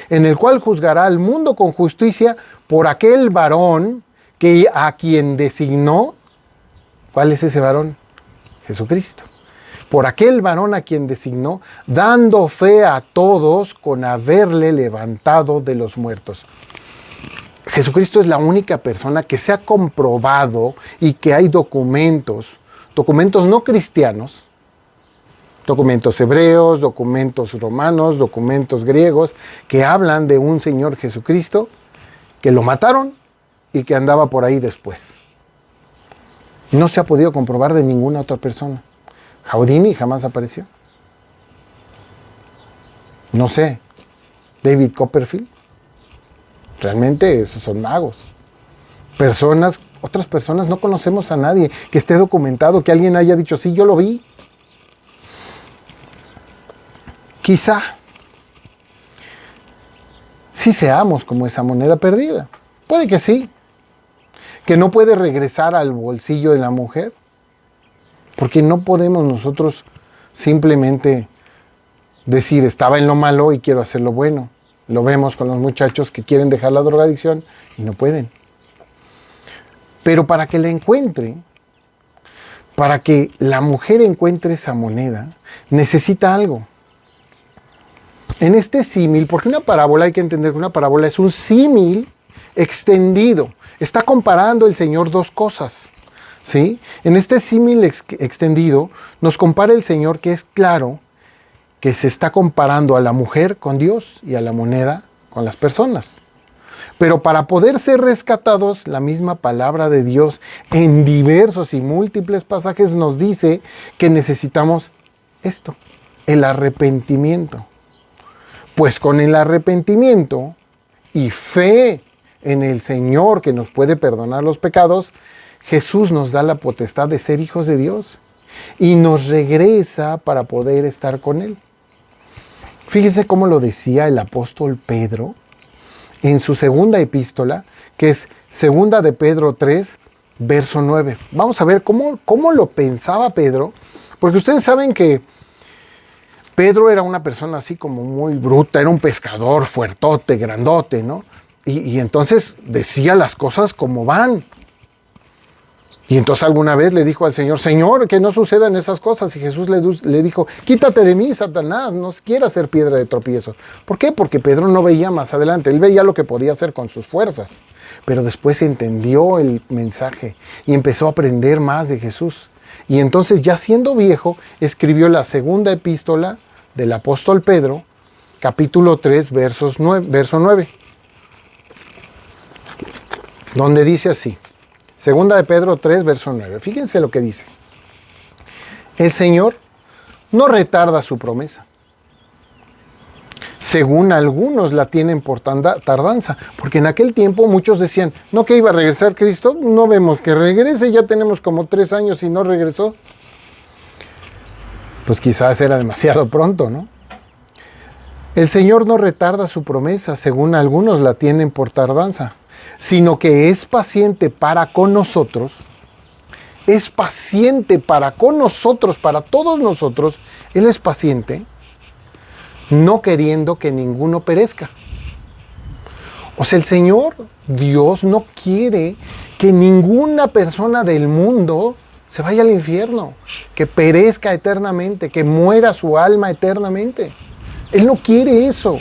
Speaker 1: En el cual juzgará al mundo con justicia por aquel varón que a quien designó. ¿Cuál es ese varón? Jesucristo. Por aquel varón a quien designó, dando fe a todos con haberle levantado de los muertos. Jesucristo es la única persona que se ha comprobado y que hay documentos no cristianos, documentos hebreos, documentos romanos, documentos griegos, que hablan de un Señor Jesucristo que lo mataron y que andaba por ahí después. No se ha podido comprobar de ninguna otra persona. Houdini jamás apareció. No sé, David Copperfield. Realmente esos son magos. Otras personas, no conocemos a nadie que esté documentado, que alguien haya dicho, sí, yo lo vi. quizá sí seamos como esa moneda perdida. Puede que sí, que no puede regresar al bolsillo de la mujer, porque no podemos nosotros simplemente decir estaba en lo malo y quiero hacer lo bueno. Lo vemos con los muchachos que quieren dejar la drogadicción y no pueden. Pero para que la encuentre, para que la mujer encuentre esa moneda, necesita algo. En este símil, porque una parábola, hay que entender que una parábola es un símil extendido. Está comparando el Señor dos cosas, ¿sí? En este símil extendido nos compara el Señor, que es claro que se está comparando a la mujer con Dios y a la moneda con las personas. Pero para poder ser rescatados, la misma palabra de Dios en diversos y múltiples pasajes nos dice que necesitamos esto, el arrepentimiento. Pues con el arrepentimiento y fe en el Señor que nos puede perdonar los pecados, Jesús nos da la potestad de ser hijos de Dios y nos regresa para poder estar con Él. Fíjese cómo lo decía el apóstol Pedro en su segunda epístola, que es segunda de Pedro 3, verso 9. Vamos a ver cómo lo pensaba Pedro, porque ustedes saben que Pedro era una persona así como muy bruta, era un pescador fuertote, grandote, ¿no? Y entonces decía las cosas como van. Y entonces alguna vez le dijo al Señor, Señor, que no sucedan esas cosas. Y Jesús le dijo, quítate de mí, Satanás, no quieras ser piedra de tropiezo. ¿Por qué? Porque Pedro no veía más adelante, él veía lo que podía hacer con sus fuerzas. Pero después entendió el mensaje y empezó a aprender más de Jesús. Y entonces, ya siendo viejo, escribió la segunda epístola del apóstol Pedro, capítulo 3, verso 9, donde dice así. Segunda de Pedro 3, verso 9. Fíjense lo que dice. El Señor no retarda su promesa, según algunos la tienen por tardanza, porque en aquel tiempo muchos decían, ¿no que iba a regresar Cristo? No vemos que regrese, ya tenemos como 3 años y no regresó. Pues quizás era demasiado pronto, ¿no? El Señor no retarda su promesa, según algunos la tienen por tardanza, sino que es paciente para con nosotros, para todos nosotros. Él es paciente, no queriendo que ninguno perezca. O sea, el Señor, Dios, no quiere que ninguna persona del mundo se vaya al infierno, que perezca eternamente, que muera su alma eternamente. Él no quiere eso,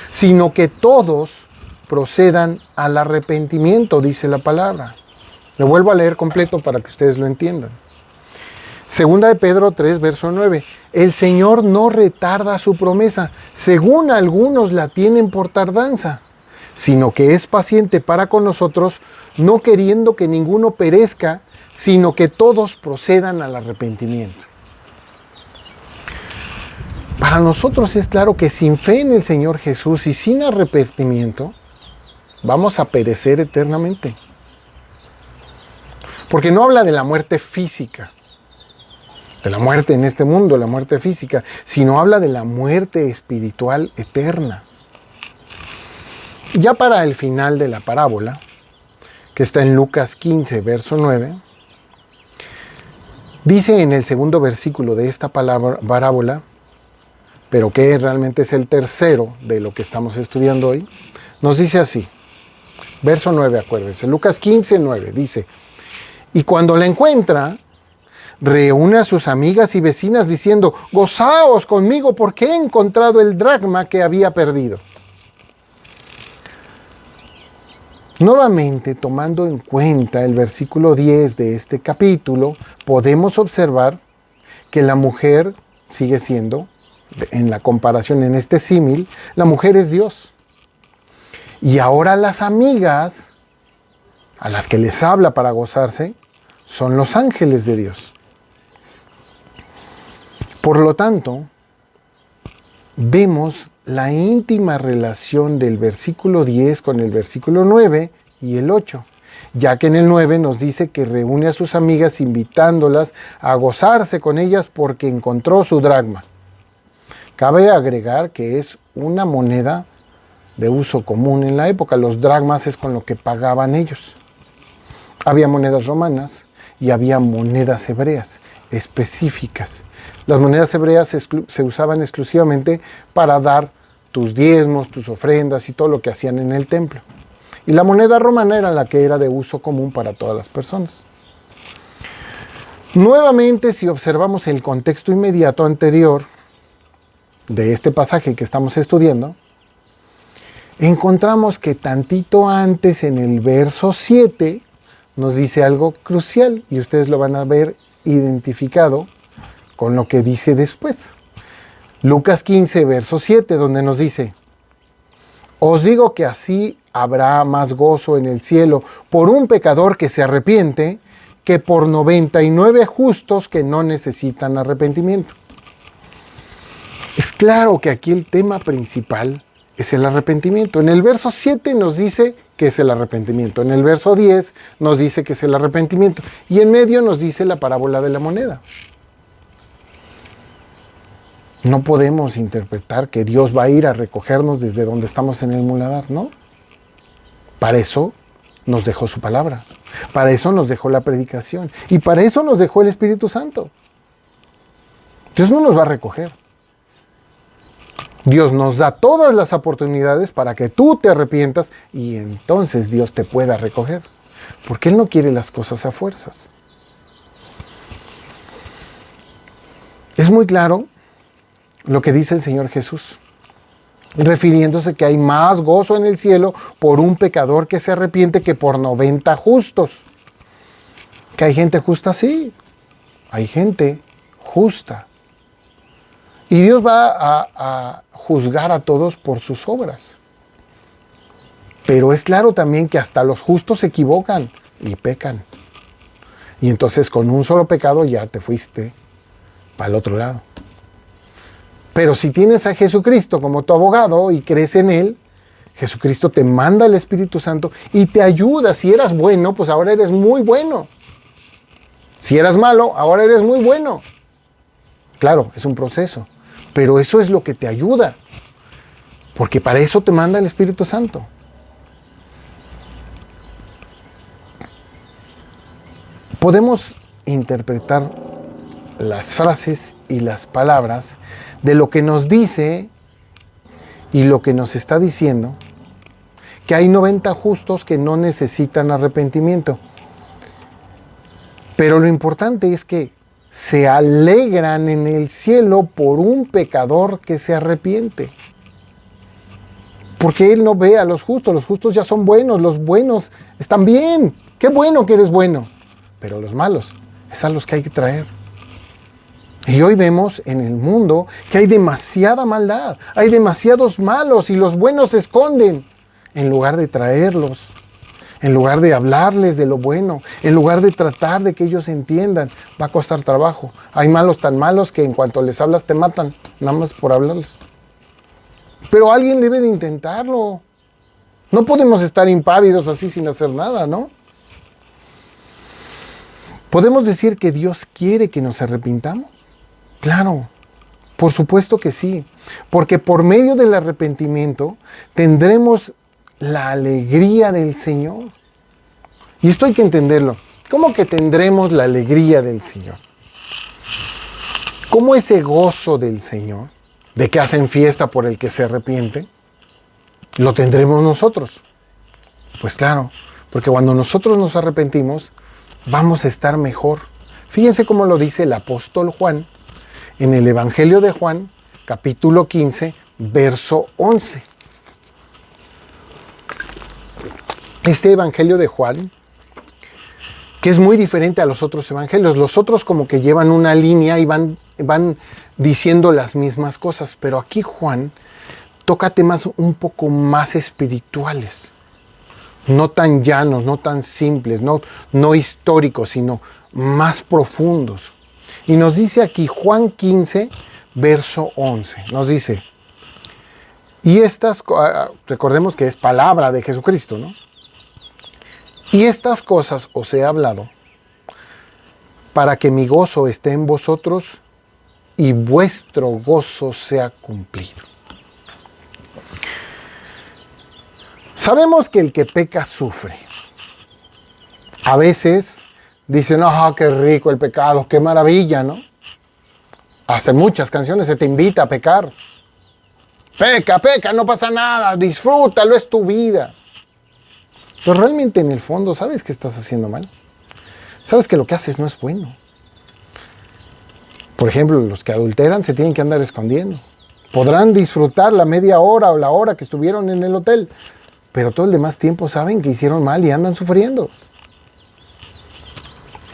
Speaker 1: sino que todos procedan al arrepentimiento, dice la palabra. Lo vuelvo a leer completo para que ustedes lo entiendan. Segunda de Pedro 3, verso 9. El Señor no retarda su promesa, según algunos la tienen por tardanza, sino que es paciente para con nosotros, no queriendo que ninguno perezca, sino que todos procedan al arrepentimiento. Para nosotros es claro que sin fe en el Señor Jesús y sin arrepentimiento, vamos a perecer eternamente. Porque no habla de la muerte física, de la muerte en este mundo, la muerte física, sino habla de la muerte espiritual eterna. Ya para el final de la parábola, que está en Lucas 15, verso 9, dice en el segundo versículo de esta parábola, pero que realmente es el tercero de lo que estamos estudiando hoy, nos dice así. Verso 9, acuérdense, Lucas 15, 9, dice, y cuando la encuentra, reúne a sus amigas y vecinas diciendo, gozaos conmigo porque he encontrado el dracma que había perdido. Nuevamente, tomando en cuenta el versículo 10 de este capítulo, podemos observar que la mujer sigue siendo, en la comparación en este símil, la mujer es Dios. Y ahora las amigas, a las que les habla para gozarse, son los ángeles de Dios. Por lo tanto, vemos la íntima relación del versículo 10 con el versículo 9 y el 8, ya que en el 9 nos dice que reúne a sus amigas invitándolas a gozarse con ellas porque encontró su dracma. Cabe agregar que es una moneda de uso común en la época. Los dracmas es con lo que pagaban ellos. Había monedas romanas y había monedas hebreas específicas. Las monedas hebreas se usaban exclusivamente para dar tus diezmos, tus ofrendas y todo lo que hacían en el templo. Y la moneda romana era la que era de uso común para todas las personas. Nuevamente, si observamos el contexto inmediato anterior de este pasaje que estamos estudiando, encontramos que tantito antes en el verso 7 nos dice algo crucial y ustedes lo van a ver identificado con lo que dice después. Lucas 15, verso 7, donde nos dice: os digo que así habrá más gozo en el cielo por un pecador que se arrepiente que por 99 justos que no necesitan arrepentimiento. Es claro que aquí el tema principal es el arrepentimiento. En el verso 7 nos dice que es el arrepentimiento. En el verso 10 nos dice que es el arrepentimiento. Y en medio nos dice la parábola de la moneda. No podemos interpretar que Dios va a ir a recogernos desde donde estamos en el muladar, ¿no? Para eso nos dejó su palabra. Para eso nos dejó la predicación. Y para eso nos dejó el Espíritu Santo. Dios no nos va a recoger. Dios nos da todas las oportunidades para que tú te arrepientas y entonces Dios te pueda recoger. Porque Él no quiere las cosas a fuerzas. Es muy claro lo que dice el Señor Jesús, refiriéndose que hay más gozo en el cielo por un pecador que se arrepiente que por 90 justos. ¿Que hay gente justa? Sí, hay gente justa. Y Dios va a juzgar a todos por sus obras. Pero es claro también que hasta los justos se equivocan y pecan. Y entonces con un solo pecado ya te fuiste para el otro lado. Pero si tienes a Jesucristo como tu abogado y crees en Él, Jesucristo te manda el Espíritu Santo y te ayuda. Si eras bueno, pues ahora eres muy bueno. Si eras malo, ahora eres muy bueno. Claro, es un proceso. Pero eso es lo que te ayuda. Porque para eso te manda el Espíritu Santo. Podemos interpretar las frases y las palabras de lo que nos dice y lo que nos está diciendo, que hay 90 justos que no necesitan arrepentimiento. Pero lo importante es que se alegran en el cielo por un pecador que se arrepiente. Porque Él no ve a los justos ya son buenos, los buenos están bien. Qué bueno que eres bueno. Pero los malos es a los que hay que traer. Y hoy vemos en el mundo que hay demasiada maldad, hay demasiados malos y los buenos se esconden en lugar de traerlos, en lugar de hablarles de lo bueno, en lugar de tratar de que ellos entiendan. Va a costar trabajo. Hay malos tan malos que en cuanto les hablas te matan, nada más por hablarles. Pero alguien debe de intentarlo. No podemos estar impávidos así sin hacer nada, ¿no? ¿Podemos decir que Dios quiere que nos arrepintamos? Claro, por supuesto que sí, porque por medio del arrepentimiento tendremos la alegría del Señor. Y esto hay que entenderlo. ¿Cómo que tendremos la alegría del Señor? ¿Cómo ese gozo del Señor, de que hacen fiesta por el que se arrepiente, lo tendremos nosotros? Pues claro, porque cuando nosotros nos arrepentimos, vamos a estar mejor. Fíjense cómo lo dice el apóstol Juan en el Evangelio de Juan, capítulo 15, verso 11. Este Evangelio de Juan, que es muy diferente a los otros evangelios. Los otros como que llevan una línea y van diciendo las mismas cosas, pero aquí Juan toca temas un poco más espirituales. No tan llanos, no tan simples, no históricos, sino más profundos. Y nos dice aquí Juan 15, verso 11. Nos dice, y recordemos que es palabra de Jesucristo, ¿no? Y estas cosas os he hablado para que mi gozo esté en vosotros y vuestro gozo sea cumplido. Sabemos que el que peca sufre. A veces dicen, ¡ah, qué rico el pecado, qué maravilla!, ¿no? Hace muchas canciones se te invita a pecar. Peca, peca, no pasa nada, disfrútalo, es tu vida. Pero realmente en el fondo, ¿sabes que estás haciendo mal? ¿Sabes que lo que haces no es bueno? Por ejemplo, los que adulteran se tienen que andar escondiendo. Podrán disfrutar la media hora o la hora que estuvieron en el hotel, pero todo el demás tiempo saben que hicieron mal y andan sufriendo.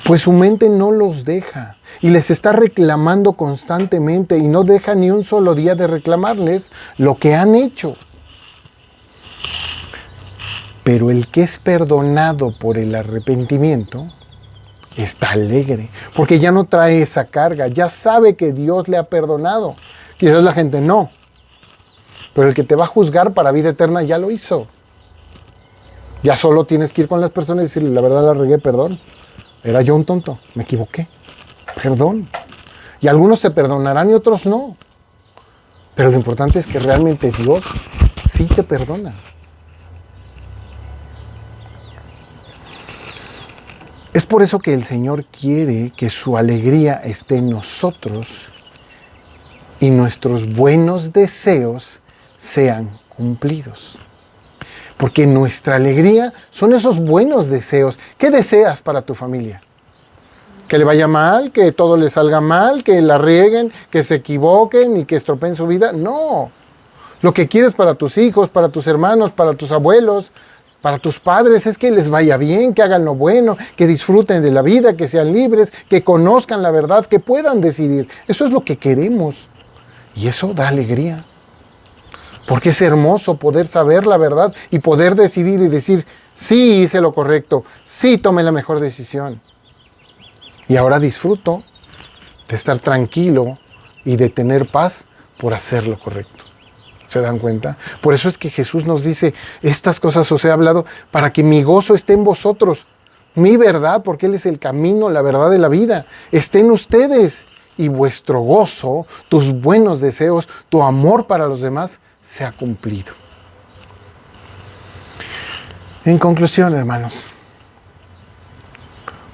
Speaker 1: Pues su mente no los deja y les está reclamando constantemente y no deja ni un solo día de reclamarles lo que han hecho. Pero el que es perdonado por el arrepentimiento está alegre, porque ya no trae esa carga, ya sabe que Dios le ha perdonado. Quizás la gente no, pero el que te va a juzgar para vida eterna ya lo hizo. Ya solo tienes que ir con las personas y decirle, la verdad la regué, perdón. Era yo un tonto, me equivoqué, perdón. Y algunos te perdonarán y otros no. Pero lo importante es que realmente Dios sí te perdona. Es por eso que el Señor quiere que su alegría esté en nosotros y nuestros buenos deseos sean cumplidos. Porque nuestra alegría son esos buenos deseos. ¿Qué deseas para tu familia? ¿Que le vaya mal? ¿Que todo le salga mal? ¿Que la rieguen? ¿Que se equivoquen y que estropeen su vida? No. Lo que quieres para tus hijos, para tus hermanos, para tus abuelos, para tus padres es que les vaya bien, que hagan lo bueno, que disfruten de la vida, que sean libres, que conozcan la verdad, que puedan decidir. Eso es lo que queremos. Y eso da alegría. Porque es hermoso poder saber la verdad y poder decidir y decir, sí hice lo correcto, sí tomé la mejor decisión. Y ahora disfruto de estar tranquilo y de tener paz por hacer lo correcto. ¿Se dan cuenta? Por eso es que Jesús nos dice, estas cosas os he hablado para que mi gozo esté en vosotros. Mi verdad, porque Él es el camino, la verdad de la vida, esté en ustedes. Y vuestro gozo, tus buenos deseos, tu amor para los demás, se ha cumplido. En conclusión, hermanos,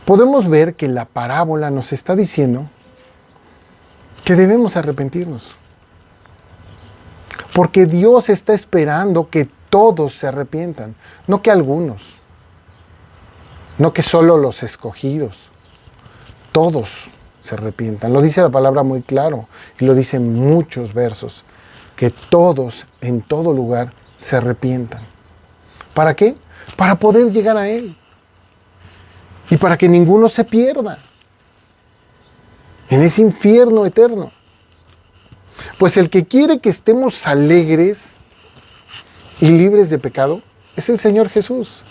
Speaker 1: podemos ver que la parábola nos está diciendo que debemos arrepentirnos. Porque Dios está esperando que todos se arrepientan, no que algunos, no que solo los escogidos, todos se arrepientan. Lo dice la palabra muy claro y lo dice en muchos versos, que todos en todo lugar se arrepientan. ¿Para qué? Para poder llegar a Él y para que ninguno se pierda en ese infierno eterno. Pues el que quiere que estemos alegres y libres de pecado es el Señor Jesús,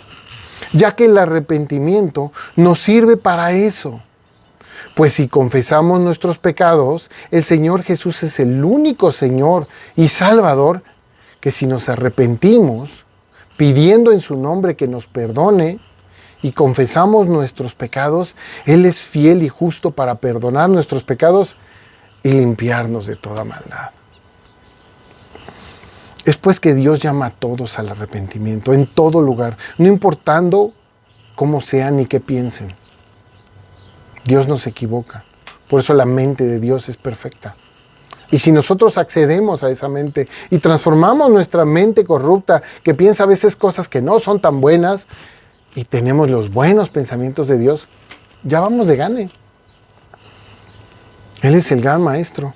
Speaker 1: ya que el arrepentimiento nos sirve para eso. Pues si confesamos nuestros pecados, el Señor Jesús es el único Señor y Salvador que si nos arrepentimos, pidiendo en su nombre que nos perdone y confesamos nuestros pecados, Él es fiel y justo para perdonar nuestros pecados y limpiarnos de toda maldad. Es pues que Dios llama a todos al arrepentimiento, en todo lugar, no importando cómo sean ni qué piensen. Dios no se equivoca, por eso la mente de Dios es perfecta. Y si nosotros accedemos a esa mente y transformamos nuestra mente corrupta, que piensa a veces cosas que no son tan buenas, y tenemos los buenos pensamientos de Dios, ya vamos de gane. Él es el gran maestro.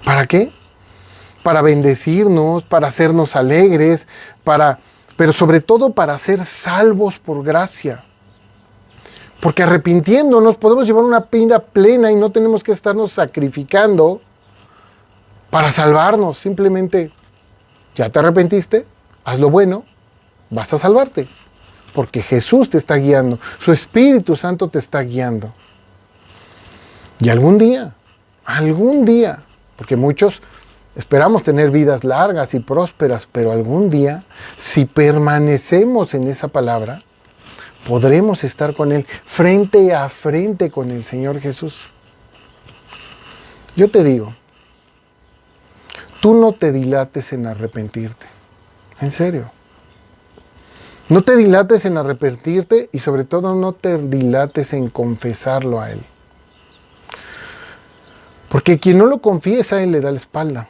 Speaker 1: ¿Para qué? Para bendecirnos, para hacernos alegres, pero sobre todo para ser salvos por gracia. Porque arrepintiéndonos podemos llevar una vida plena y no tenemos que estarnos sacrificando para salvarnos. Simplemente, ya te arrepentiste, haz lo bueno, vas a salvarte. Porque Jesús te está guiando, su Espíritu Santo te está guiando. Y algún día, porque muchos esperamos tener vidas largas y prósperas, pero algún día, si permanecemos en esa palabra, podremos estar con Él frente a frente con el Señor Jesús. Yo te digo, tú no te dilates en arrepentirte. En serio. No te dilates en arrepentirte y sobre todo no te dilates en confesarlo a Él. Porque quien no lo confiesa, Él le da la espalda.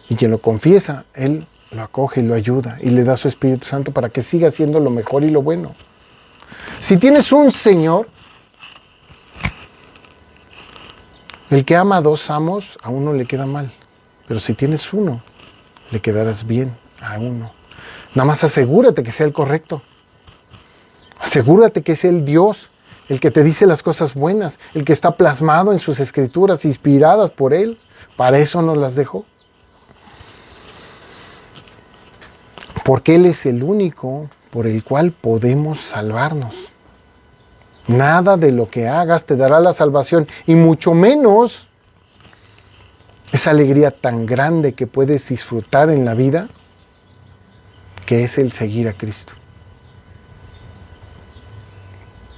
Speaker 1: Y quien lo confiesa, Él lo acoge y lo ayuda y le da su Espíritu Santo para que siga haciendo lo mejor y lo bueno. Si tienes un Señor, el que ama a dos amos, a uno le queda mal. Pero si tienes uno, le quedarás bien a uno. Nada más asegúrate que sea el correcto. Asegúrate que es el Dios, el que te dice las cosas buenas, el que está plasmado en sus escrituras, inspiradas por Él. Para eso nos las dejó. Porque Él es el único por el cual podemos salvarnos. Nada de lo que hagas te dará la salvación, y mucho menos esa alegría tan grande que puedes disfrutar en la vida, que es el seguir a Cristo.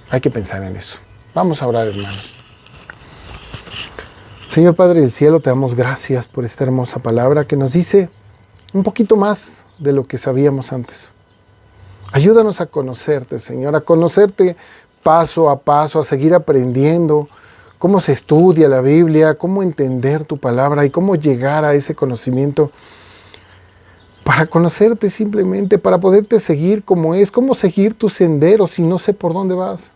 Speaker 1: Hay que pensar en eso. Vamos a orar, hermanos. Señor Padre del Cielo, te damos gracias por esta hermosa palabra que nos dice un poquito más de lo que sabíamos antes. Ayúdanos a conocerte, Señor, a conocerte paso a paso, a seguir aprendiendo cómo se estudia la Biblia, cómo entender tu palabra y cómo llegar a ese conocimiento para conocerte simplemente, para poderte seguir como es, cómo seguir tu sendero si no sé por dónde vas.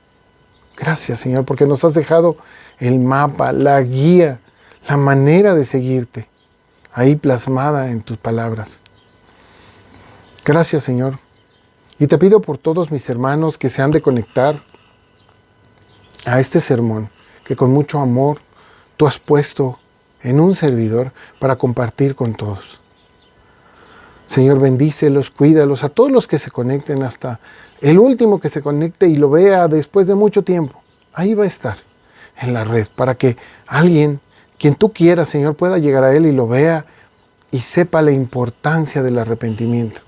Speaker 1: Gracias, Señor, porque nos has dejado el mapa, la guía, la manera de seguirte, ahí plasmada en tus palabras. Gracias, Señor. Y te pido por todos mis hermanos que se han de conectar a este sermón, que con mucho amor tú has puesto en un servidor para compartir con todos. Señor, bendícelos, cuídalos, a todos los que se conecten, hasta el último que se conecte y lo vea después de mucho tiempo. Ahí va a estar, en la red, para que alguien, quien tú quieras, Señor, pueda llegar a él y lo vea y sepa la importancia del arrepentimiento.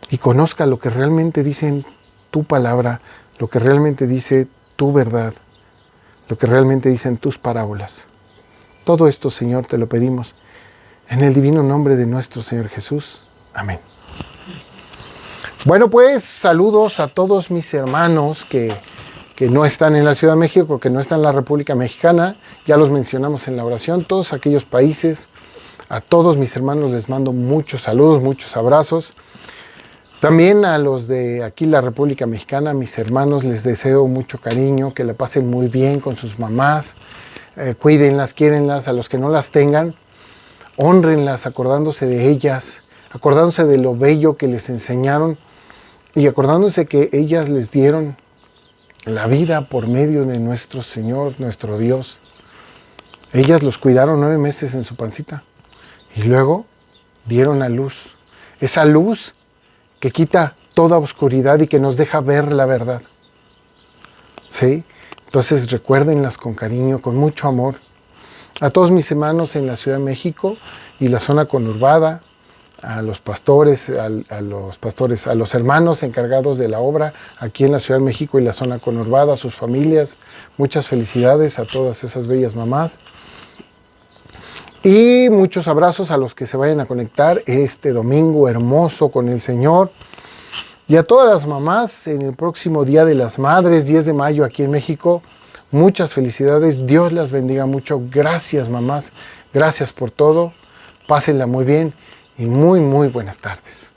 Speaker 1: Y conozca lo que realmente dice en tu palabra, lo que realmente dice tu verdad, lo que realmente dicen tus parábolas. Todo esto, Señor, te lo pedimos en el divino nombre de nuestro Señor Jesús. Amén. Bueno, pues saludos a todos mis hermanos que no están en la Ciudad de México, que no están en la República Mexicana. Ya los mencionamos en la oración, todos aquellos países. A todos mis hermanos les mando muchos saludos, muchos abrazos. También a los de aquí la República Mexicana, mis hermanos, les deseo mucho cariño, que la pasen muy bien con sus mamás, cuídenlas, quiérenlas, a los que no las tengan, hónrenlas acordándose de ellas, acordándose de lo bello que les enseñaron y acordándose que ellas les dieron la vida por medio de nuestro Señor, nuestro Dios. Ellas los cuidaron 9 meses en su pancita y luego dieron a luz, esa luz que quita toda oscuridad y que nos deja ver la verdad. ¿Sí? Entonces recuérdenlas con cariño, con mucho amor. A todos mis hermanos en la Ciudad de México y la zona conurbada, a los pastores, a los hermanos encargados de la obra aquí en la Ciudad de México y la zona conurbada, a sus familias, muchas felicidades a todas esas bellas mamás. Y muchos abrazos a los que se vayan a conectar este domingo hermoso con el Señor. Y a todas las mamás en el próximo Día de las Madres, 10 de mayo aquí en México. Muchas felicidades, Dios las bendiga mucho. Gracias, mamás, gracias por todo. Pásenla muy bien y muy buenas tardes.